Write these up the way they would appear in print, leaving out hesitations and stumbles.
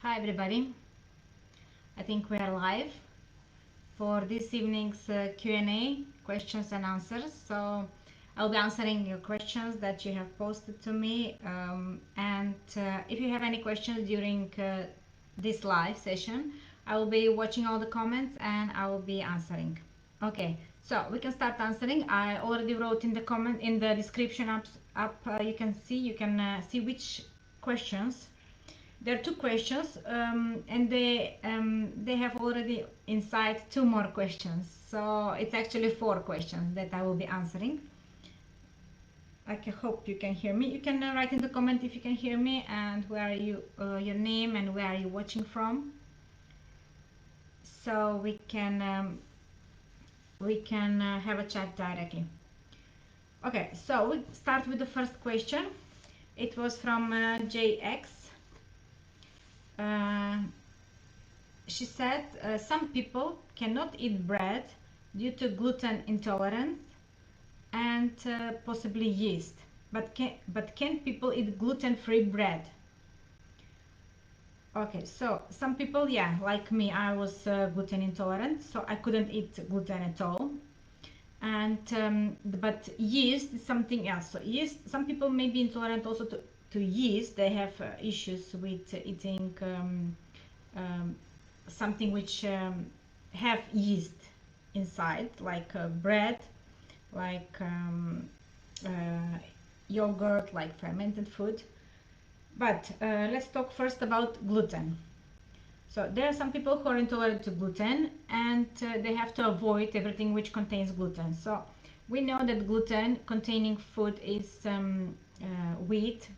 Hi everybody, I think we are live for this evening's Q&A, questions and answers. So I'll be answering your questions that you have posted to me, and if you have any questions during this live session, I will be watching all the comments and I will be answering. Okay, so we can start answering. I already wrote in the comment in the description up you can see which questions. There are two questions, and they have already inside two more questions, so it's actually four questions that I will be answering. I hope you can hear me. You can write in the comment if you can hear me and where are you, your name and where are you watching from, so we can have a chat directly. Okay, so we start with the first question. It was from JX. She said some people cannot eat bread due to gluten intolerance and possibly yeast, but can people eat gluten-free bread? Okay, so some people, yeah, like me, I was gluten intolerant, so I couldn't eat gluten at all. And but yeast is something else. So yeast, some people may be intolerant also to yeast. They have issues with eating something which have yeast inside, like bread, like yogurt, like fermented food. But let's talk first about gluten. So there are some people who are intolerant to gluten, and they have to avoid everything which contains gluten. So we know that gluten containing food is wheat,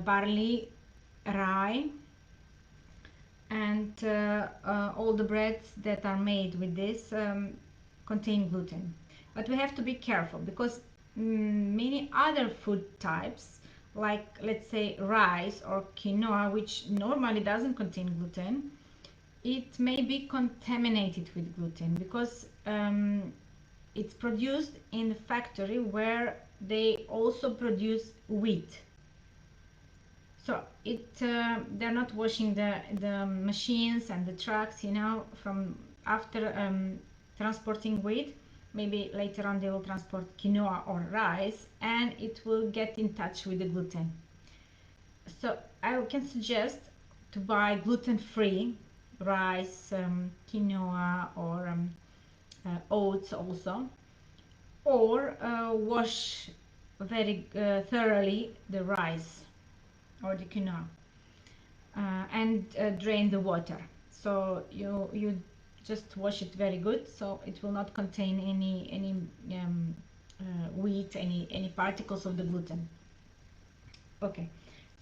barley, rye, and all the breads that are made with this contain gluten. But we have to be careful because many other food types, like let's say rice or quinoa, which normally doesn't contain gluten, it may be contaminated with gluten because it's produced in the factory where they also produce wheat. So they're not washing the machines and the trucks, you know, from after transporting wheat. Maybe later on they will transport quinoa or rice, and it will get in touch with the gluten. So I can suggest to buy gluten-free rice, quinoa, or oats also, or wash very thoroughly the rice or the quinoa and drain the water. So you just wash it very good, so it will not contain any wheat, any particles of the gluten. Okay,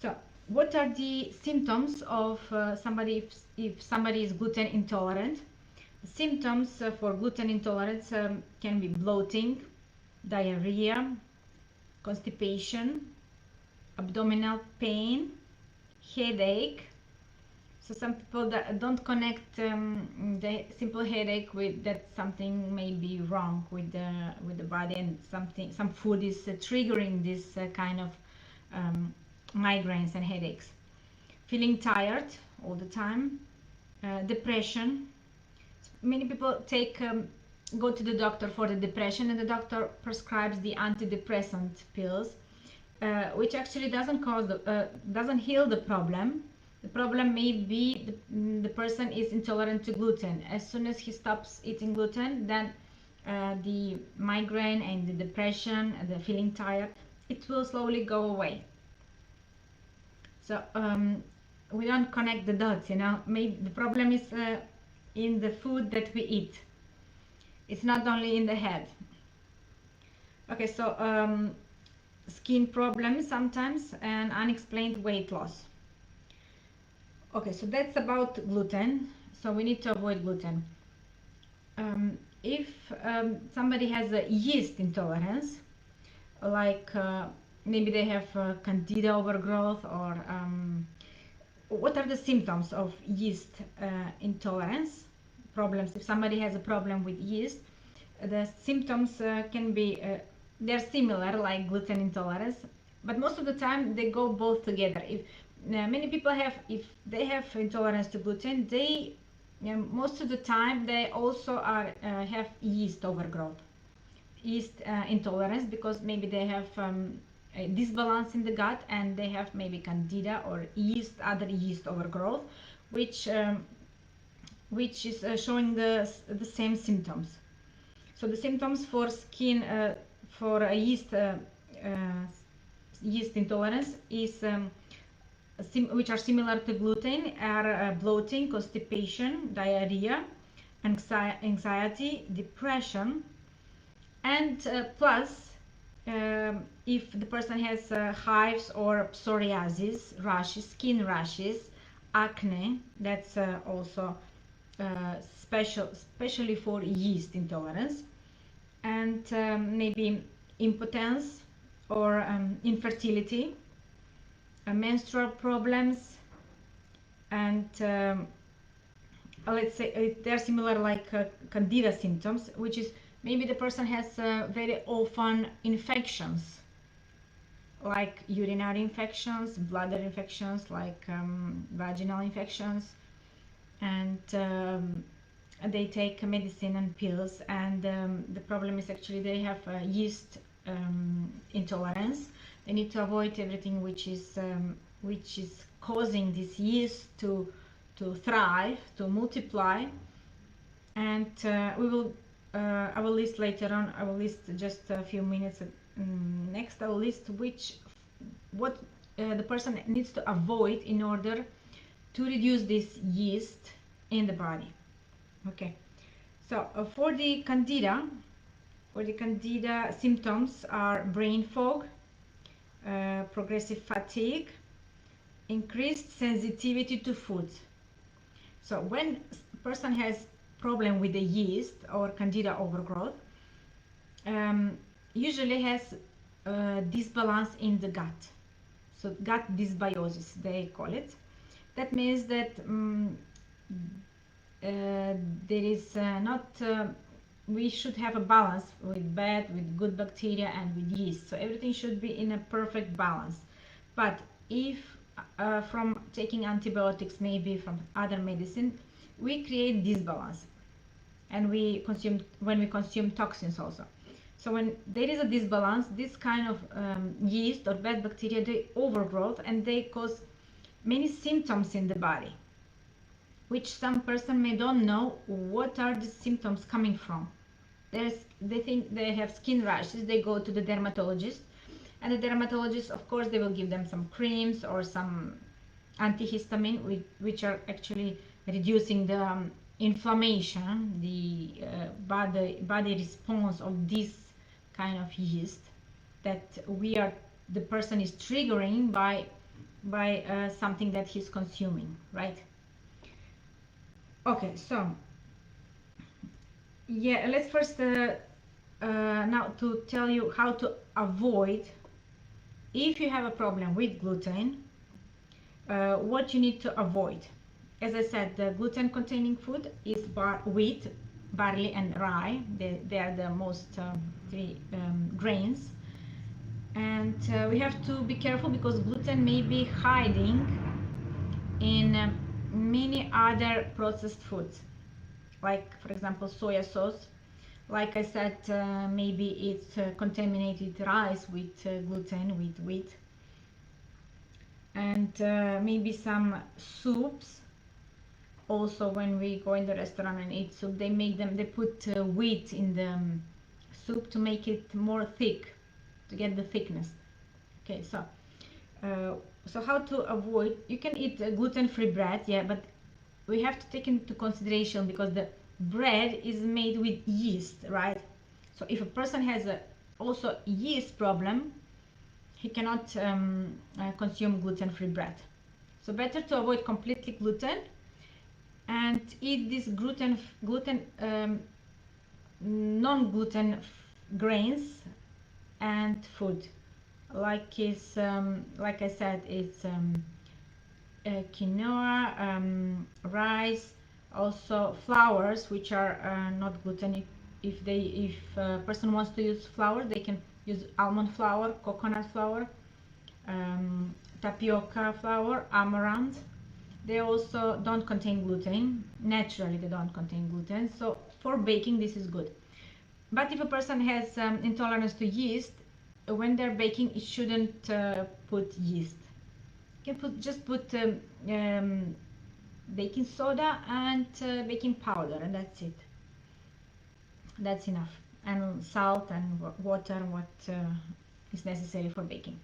so what are the symptoms of somebody if somebody is gluten intolerant? The symptoms for gluten intolerance can be bloating, diarrhea, constipation, abdominal pain, headache. So some people that don't connect the simple headache with that something may be wrong with the body, and some food is triggering this kind of migraines and headaches. Feeling tired all the time, depression. Many people go to the doctor for the depression, and the doctor prescribes the antidepressant pills, which actually doesn't heal the problem. The problem may be the person is intolerant to gluten. As soon as he stops eating gluten, then the migraine and the depression and the feeling tired, it will slowly go away. So we don't connect the dots, you know. Maybe the problem is in the food that we eat. It's not only in the head. Okay, so skin problems sometimes and unexplained weight loss. Okay, so that's about gluten. So we need to avoid gluten. If somebody has a yeast intolerance, like maybe they have candida overgrowth, or what are the symptoms of yeast intolerance problems? If somebody has a problem with yeast, the symptoms can be they're similar like gluten intolerance, but most of the time they go both together. If many people have, if they have intolerance to gluten, they most of the time they also have yeast overgrowth, yeast intolerance, because maybe they have a disbalance in the gut, and they have maybe candida or yeast, other yeast overgrowth, which is showing the same symptoms. So the symptoms for skin, for a yeast intolerance is which are similar to gluten, are bloating, constipation, diarrhea, anxiety, depression, and plus if the person has hives or psoriasis, rashes, skin rashes, acne, that's also especially for yeast intolerance, and maybe impotence or infertility, menstrual problems, and let's say they're similar like candida symptoms, which is maybe the person has very often infections like urinary infections, bladder infections, like vaginal infections, and they take medicine and pills, and the problem is actually they have yeast intolerance. They need to avoid everything which is causing this yeast to thrive, to multiply, and we will I will list later on. I will list just a few minutes next. I will list what the person needs to avoid in order to reduce this yeast in the body. Okay, so for the candida symptoms are brain fog, progressive fatigue, increased sensitivity to food. So when a person has problem with the yeast or candida overgrowth, usually has disbalance in the gut, so gut dysbiosis they call it. That means that there is not we should have a balance with good bacteria and with yeast, so everything should be in a perfect balance. But if from taking antibiotics, maybe from other medicine, we create disbalance, and when we consume toxins also. So when there is a disbalance, this kind of yeast or bad bacteria, they overgrowth, and they cause many symptoms in the body, which some person may don't know what are the symptoms coming from. They think they have skin rashes, they go to the dermatologist, and the dermatologist, of course, they will give them some creams or some antihistamine, which are actually reducing the inflammation, the body response of this kind of yeast that the person is triggering by something that he's consuming, right? Okay, so yeah, let's first now to tell you how to avoid, if you have a problem with gluten, what you need to avoid. As I said, the gluten containing food is wheat, barley, and rye. They are the most three grains, and we have to be careful because gluten may be hiding in many other processed foods, like for example soya sauce. Like I said, maybe it's contaminated rice with gluten, with wheat, and maybe some soups. Also, when we go in the restaurant and eat soup, they put wheat in the soup to make it more thick, to get the thickness. Okay, so how to avoid? You can eat gluten-free bread, yeah, but we have to take into consideration because the bread is made with yeast, right? So if a person has also yeast problem, he cannot consume gluten-free bread. So better to avoid completely gluten and eat this non-gluten grains and food, like I said, it's quinoa, rice, also flours, which are not gluten. If a person wants to use flour, they can use almond flour, coconut flour, tapioca flour, amaranth. They also don't contain gluten. Naturally, they don't contain gluten. So for baking, this is good. But if a person has intolerance to yeast, when they're baking, it shouldn't put yeast. You can just put baking soda and baking powder, and that's it. That's enough. And salt and water, what is necessary for baking.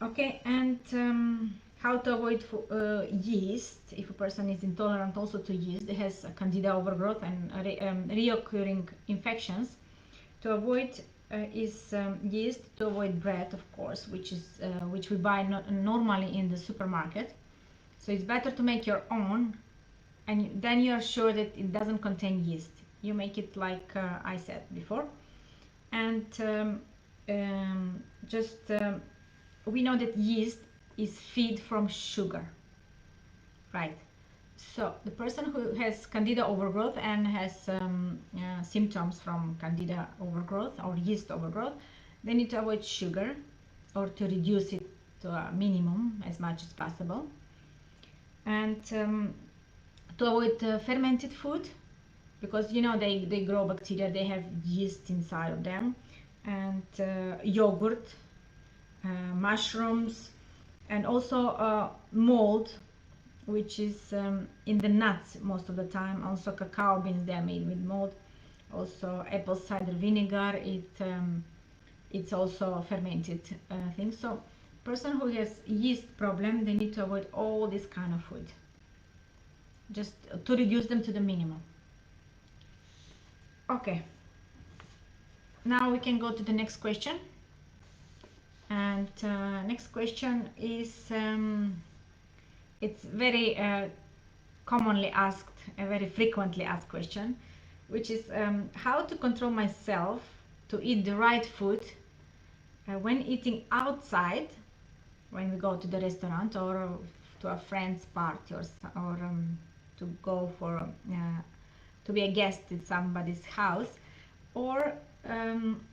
Okay, and how to avoid yeast if a person is intolerant also to yeast, has a candida overgrowth and reoccurring infections. To avoid is yeast, to avoid bread, of course, which we buy normally in the supermarket. So it's better to make your own, and then you are sure that it doesn't contain yeast. You make it like I said before, and we know that yeast is fed from sugar, right? So the person who has candida overgrowth and has symptoms from candida overgrowth or yeast overgrowth, they need to avoid sugar or to reduce it to a minimum as much as possible, and to avoid fermented food, because you know they grow bacteria, they have yeast inside of them, and yogurt, mushrooms, and also mold, which is in the nuts most of the time. Also cacao beans, they are made with mold. Also apple cider vinegar, it's also a fermented thing. So person who has yeast problem, they need to avoid all this kind of food, just to reduce them to the minimum. Okay, now we can go to the next question. And next question is it's very commonly asked, a very frequently asked question, which is how to control myself to eat the right food when eating outside, when we go to the restaurant or to a friend's party, or to go for to be a guest at somebody's house, or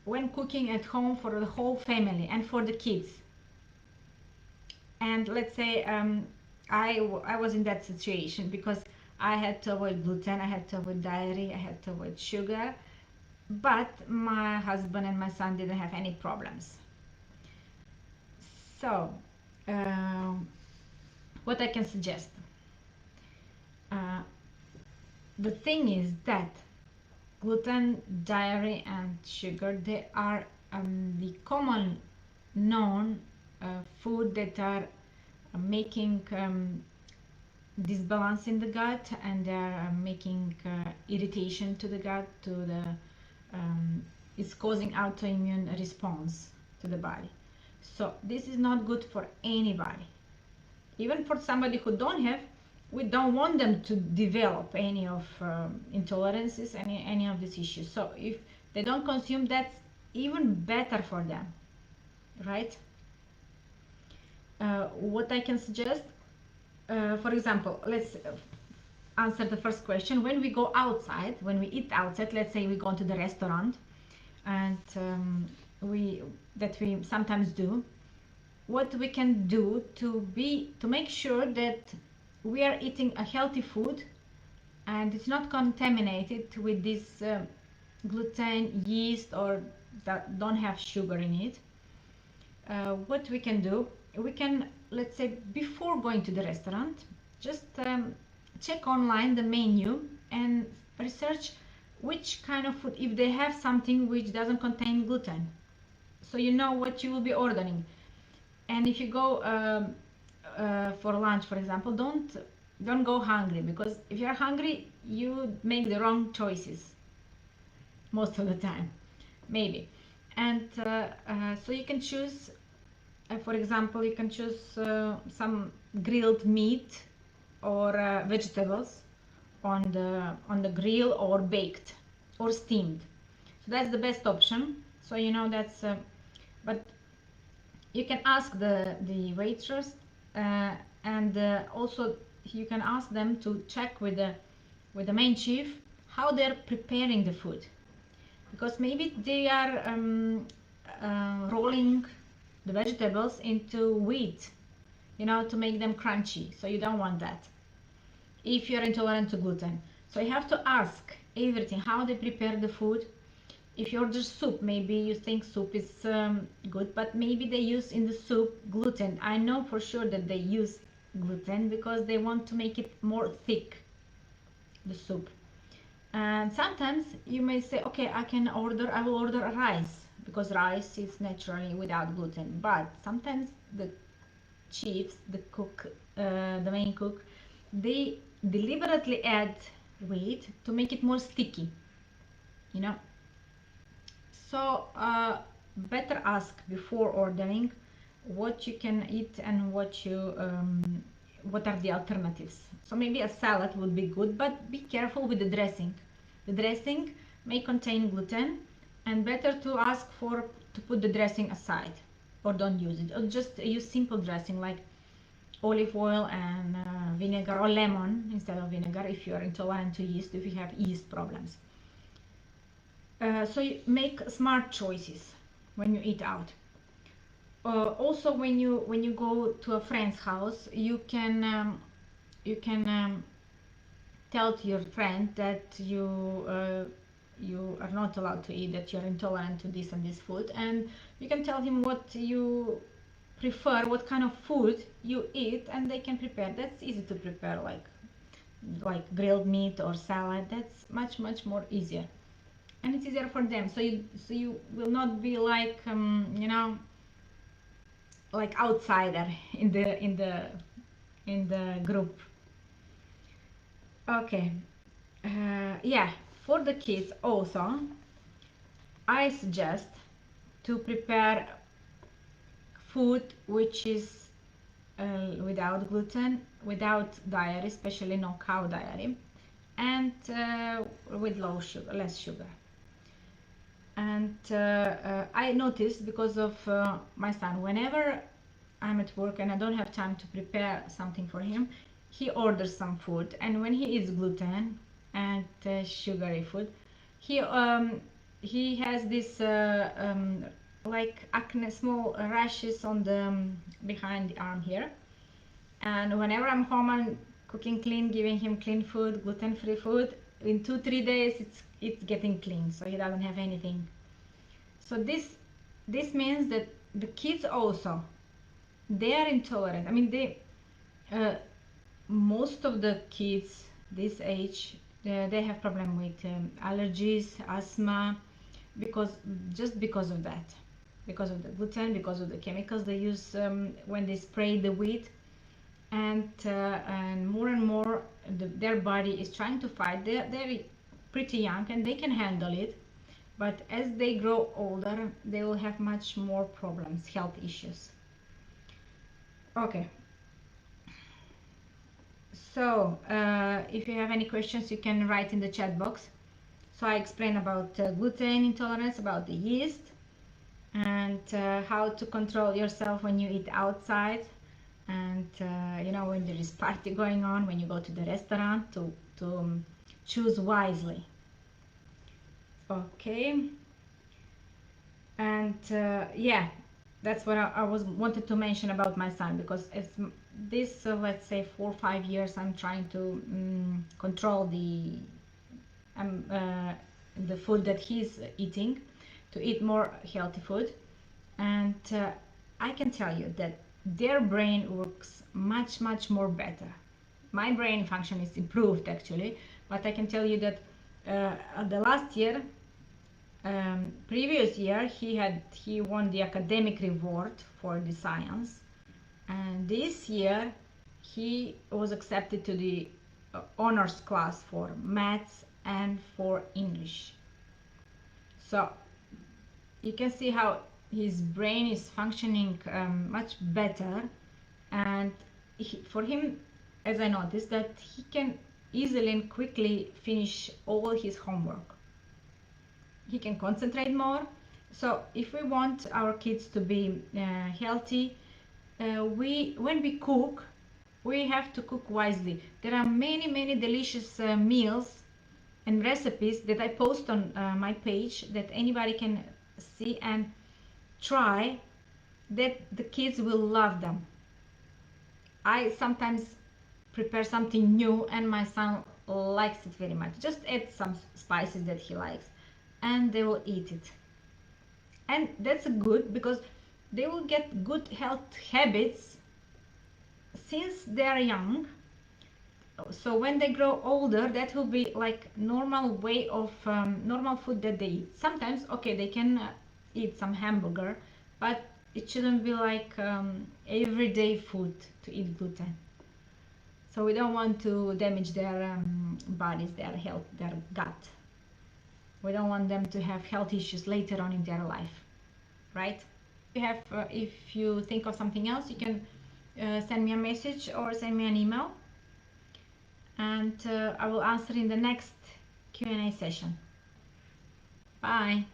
when cooking at home for the whole family and for the kids. And let's say I was in that situation because I had to avoid gluten, I had to avoid dairy, I had to avoid sugar, but my husband and my son didn't have any problems. So what I can suggest, the thing is that gluten, dairy, and sugar, they are the common known food that are making disbalance in the gut, and they are making irritation to the gut, it's causing autoimmune response to the body. So this is not good for anybody, even for somebody who don't have. We don't want them to develop any of intolerances, any of these issues. So if they don't consume, that's even better for them, right? What I can suggest, for example, let's answer the first question. When we go outside, when we eat outside, let's say we go to the restaurant, and we sometimes do, what we can do to make sure that we are eating a healthy food and it's not contaminated with this gluten, yeast, or that don't have sugar in it. What we can do, we can, let's say, before going to the restaurant, just check online the menu and research which kind of food, if they have something which doesn't contain gluten, so you know what you will be ordering. And if you go for lunch, for example, don't go hungry, because if you're hungry, you make the wrong choices most of the time, maybe. And so you can choose, for example, you can choose some grilled meat or vegetables on the grill, or baked or steamed. So that's the best option. So you know that's but you can ask the waitress, and also you can ask them to check with the main chef how they're preparing the food, because maybe they are rolling the vegetables into wheat, you know, to make them crunchy. So you don't want that if you're intolerant to gluten. So you have to ask everything, how they prepare the food. If you order soup, maybe you think soup is good, but maybe they use in the soup gluten. I know for sure that they use gluten because they want to make it more thick, the soup. And sometimes you may say, okay, I will order rice because rice is naturally without gluten. But sometimes the chefs, the cook, the main cook, they deliberately add wheat to make it more sticky, you know. So better ask before ordering what you can eat and what are the alternatives. So maybe a salad would be good, but be careful with the dressing. The dressing may contain gluten, and better to ask to put the dressing aside, or don't use it, or just use simple dressing like olive oil and vinegar, or lemon instead of vinegar if you are intolerant to yeast, if you have yeast problems. So you make smart choices when you eat out. Also, when you go to a friend's house, you can tell to your friend that you are not allowed to eat, that you're intolerant to this and this food, and you can tell him what you prefer, what kind of food you eat, and they can prepare. That's easy to prepare, like grilled meat or salad. That's much more easier, and it's easier for them. So you will not be like you know, like outsider in the group. Okay. Yeah, for the kids also, I suggest to prepare food which is without gluten, without dairy, especially no cow dairy, and with less sugar. And I noticed, because of my son, whenever I'm at work and I don't have time to prepare something for him, he orders some food, and when he eats gluten and sugary food, he has this like acne, small rashes on the behind the arm here. And whenever I'm home and cooking clean, giving him clean food, gluten-free food, in 2-3 days it's getting clean, so he doesn't have anything. So this means that the kids also, they are intolerant. I mean, most of the kids this age, they have problem with allergies, asthma, because of that, because of the gluten, because of the chemicals they use when they spray the wheat, and more their body is trying to fight. They're pretty young and they can handle it, but as they grow older, they will have much more problems, health issues. Okay. So if you have any questions, you can write in the chat box. So I explained about gluten intolerance, about the yeast, and how to control yourself when you eat outside, and you know, when there is party going on, when you go to the restaurant, to choose wisely. Okay. And yeah, that's what I wanted to mention about my son, because as this let's say 4 or 5 years I'm trying to control the food that he's eating, to eat more healthy food, and I can tell you that their brain works much more better. My brain function is improved actually, but I can tell you that the last year, previous year, he won the academic reward for the science, and this year he was accepted to the honors class for maths and for English. So you can see how his brain is functioning much better, and for him, as I noticed, that he can easily and quickly finish all his homework. He can concentrate more. So if we want our kids to be healthy, when we cook, we have to cook wisely. There are many delicious meals and recipes that I post on my page that anybody can see and try. that the kids will love them. I sometimes prepare something new and my son likes it very much. Just add some spices that he likes and they will eat it. And that's good because they will get good health habits since they are young. So when they grow older, that will be like normal way of normal food that they eat. Sometimes, okay, they can eat some hamburger, but it shouldn't be like everyday food to eat gluten. So we don't want to damage their bodies, their health, their gut. We don't want them to have health issues later on in their life, right? If you think of something else, you can send me a message or send me an email, and I will answer in the next Q&A session. Bye.